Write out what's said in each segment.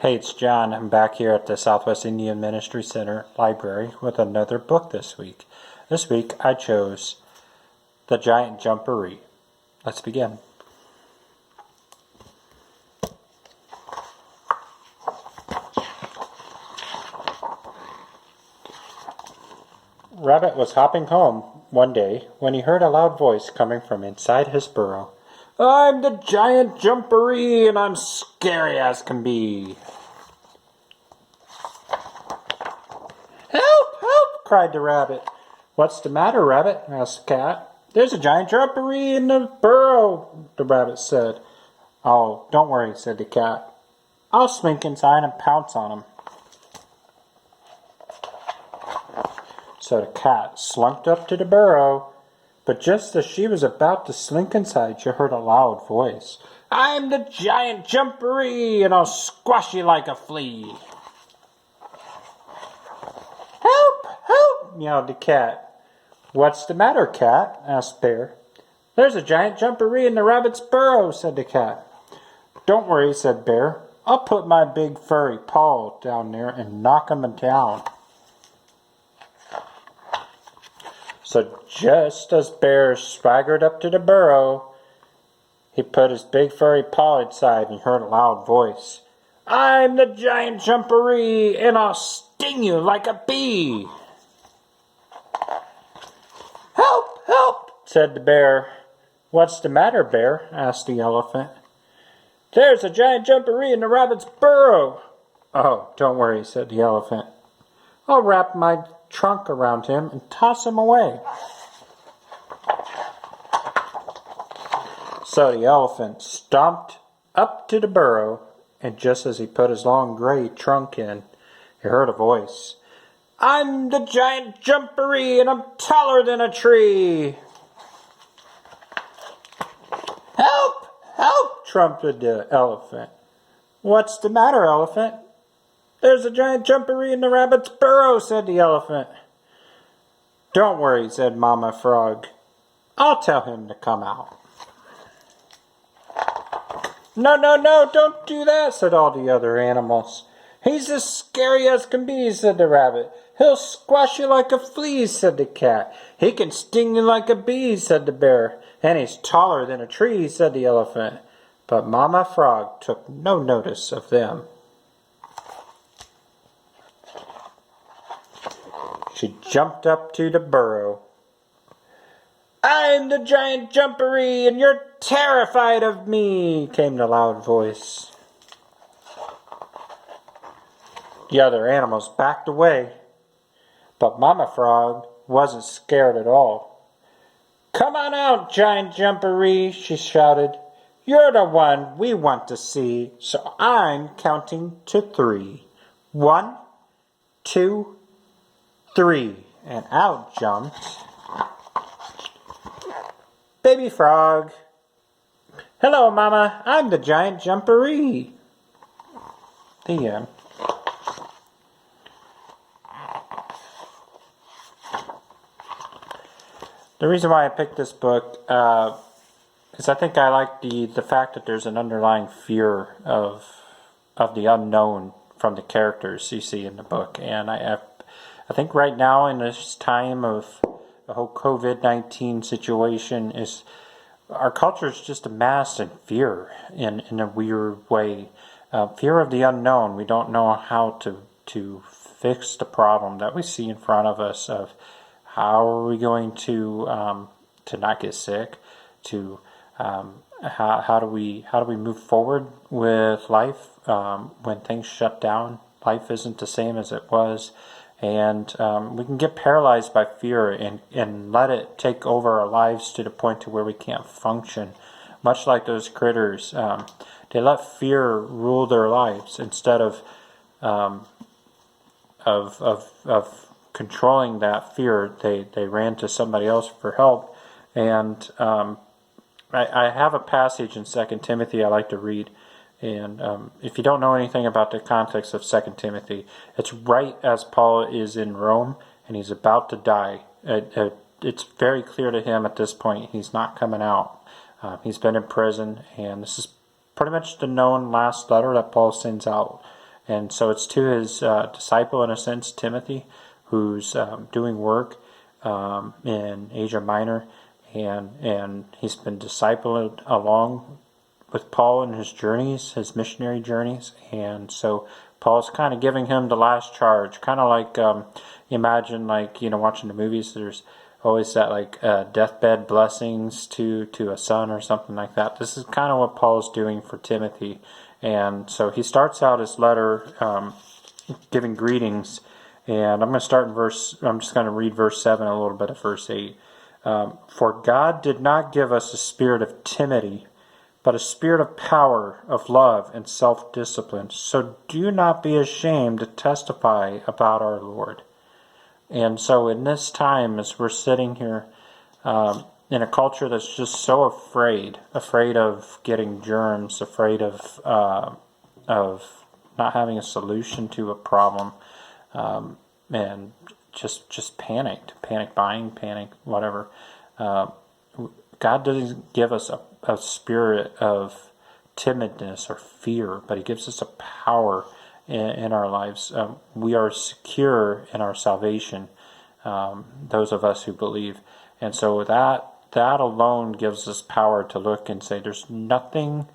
Hey, it's John. I'm back here at the Southwest Indian Ministry Center Library with another book this week. This week I chose The Giant Jumperee. Let's begin. Rabbit was hopping home one day when he heard a loud voice coming from inside his burrow. "I'm the giant jumperee, and I'm scary as can be." "Help! Help!" cried the rabbit. "What's the matter, Rabbit?" asked the cat. "There's a giant jumperee in the burrow," the rabbit said. "Oh, don't worry," said the cat. "I'll slink inside and pounce on him." So the cat slunk up to the burrow, but just as she was about to slink inside, she heard a loud voice. "I'm the giant jumperee, and I'll squash you like a flea." "Help! Help!" meowed the cat. "What's the matter, cat?" asked Bear. "There's a giant jumperee in the rabbit's burrow," said the cat. "Don't worry," said Bear. "I'll put my big furry paw down there and knock him down." So just as Bear swaggered up to the burrow, he put his big furry paw inside and he heard a loud voice. "I'm the giant jumperee, and I'll sting you like a bee." "Help! Help!" said the bear. "What's the matter, Bear?" asked the elephant. "There's a giant jumperee in the rabbit's burrow." "Oh, don't worry," said the elephant. "I'll wrap my trunk around him and toss him away." So the elephant stomped up to the burrow, and just as he put his long gray trunk in, he heard a voice. "I'm the giant jumperee, and I'm taller than a tree." "Help! Help!" trumpeted the elephant. "What's the matter, elephant?" "There's a giant jumperee in the rabbit's burrow," said the elephant. "Don't worry," said Mama Frog. "I'll tell him to come out." "No, no, no, don't do that," said all the other animals. "He's as scary as can be," said the rabbit. "He'll squash you like a flea," said the cat. "He can sting you like a bee," said the bear. "And he's taller than a tree," said the elephant. But Mama Frog took no notice of them. She jumped up to the burrow. "I'm the giant jumperee, and you're terrified of me," came the loud voice. The other animals backed away, but Mama Frog wasn't scared at all. "Come on out, giant jumperee," she shouted. "You're the one we want to see, so I'm counting to 3. 1, 2, 3, and out jumped Baby Frog. "Hello, Mama. I'm the giant jumperee." The end. The reason why I picked this book is I think I like the fact that there's an underlying fear of the unknown from the characters you see in the book, and I think right now in this time of the whole COVID-19 situation, is our culture is just amassed in fear in a weird way. Fear of the unknown. We don't know how to fix the problem that we see in front of us. Of how are we going to not get sick? How do we move forward with life when things shut down? Life isn't the same as it was. And we can get paralyzed by fear and let it take over our lives to the point to where we can't function. Much like those critters, they let fear rule their lives instead of controlling that fear. They ran to somebody else for help. And I have a passage in 2 Timothy I like to read. And if you don't know anything about the context of 2 Timothy, it's right as Paul is in Rome and he's about to die. It's very clear to him at this point he's not coming out. He's been in prison, and this is pretty much the known last letter that Paul sends out. And so it's to his disciple, in a sense, Timothy, who's doing work in Asia Minor, and he's been discipled along with Paul in his journeys, his missionary journeys. And so Paul's kind of giving him the last charge, kind of like imagine, like, watching the movies, there's always that like deathbed blessings to a son or something like that. This is kind of what Paul's doing for Timothy. And so he starts out his letter giving greetings, and I'm just going to read verse 7, a little bit of verse 8. For God did not give us a spirit of timidity, but a spirit of power, of love, and self-discipline. So do not be ashamed to testify about our Lord. And so in this time, as we're sitting here in a culture that's just so afraid of getting germs, afraid of not having a solution to a problem, and just panic buying, panic whatever. God doesn't give us a spirit of timidness or fear, but He gives us a power in our lives. We are secure in our salvation, those of us who believe. And so that alone gives us power to look and say, there's nothing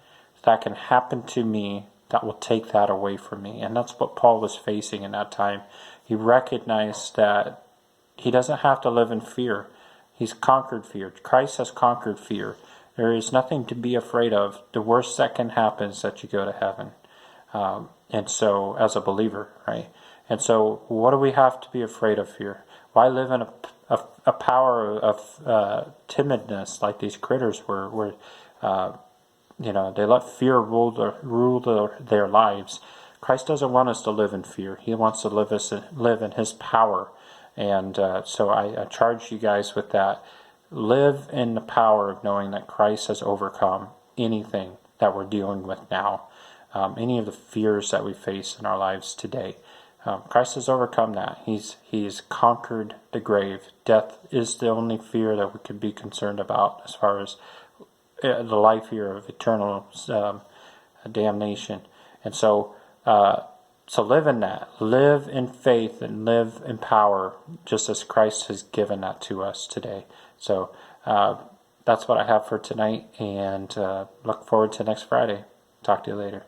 that can happen to me that will take that away from me. And that's what Paul was facing in that time. He recognized that he doesn't have to live in fear. He's conquered fear. Christ has conquered fear. There is nothing to be afraid of. The worst that can happen is that you go to heaven. And so, as a believer, right? And so, what do we have to be afraid of here? Why live in a power of timidness like these critters were, where they let fear rule their lives? Christ doesn't want us to live in fear. He wants to live in His power. And so I charge you guys with that. Live in the power of knowing that Christ has overcome anything that we're dealing with now, any of the fears that we face in our lives today. Christ has overcome that. He's conquered the grave. Death is the only fear that we could be concerned about as far as the life here of eternal damnation. And so live in that. Live in faith and live in power, just as Christ has given that to us today. So that's what I have for tonight, and look forward to next Friday. Talk to you later.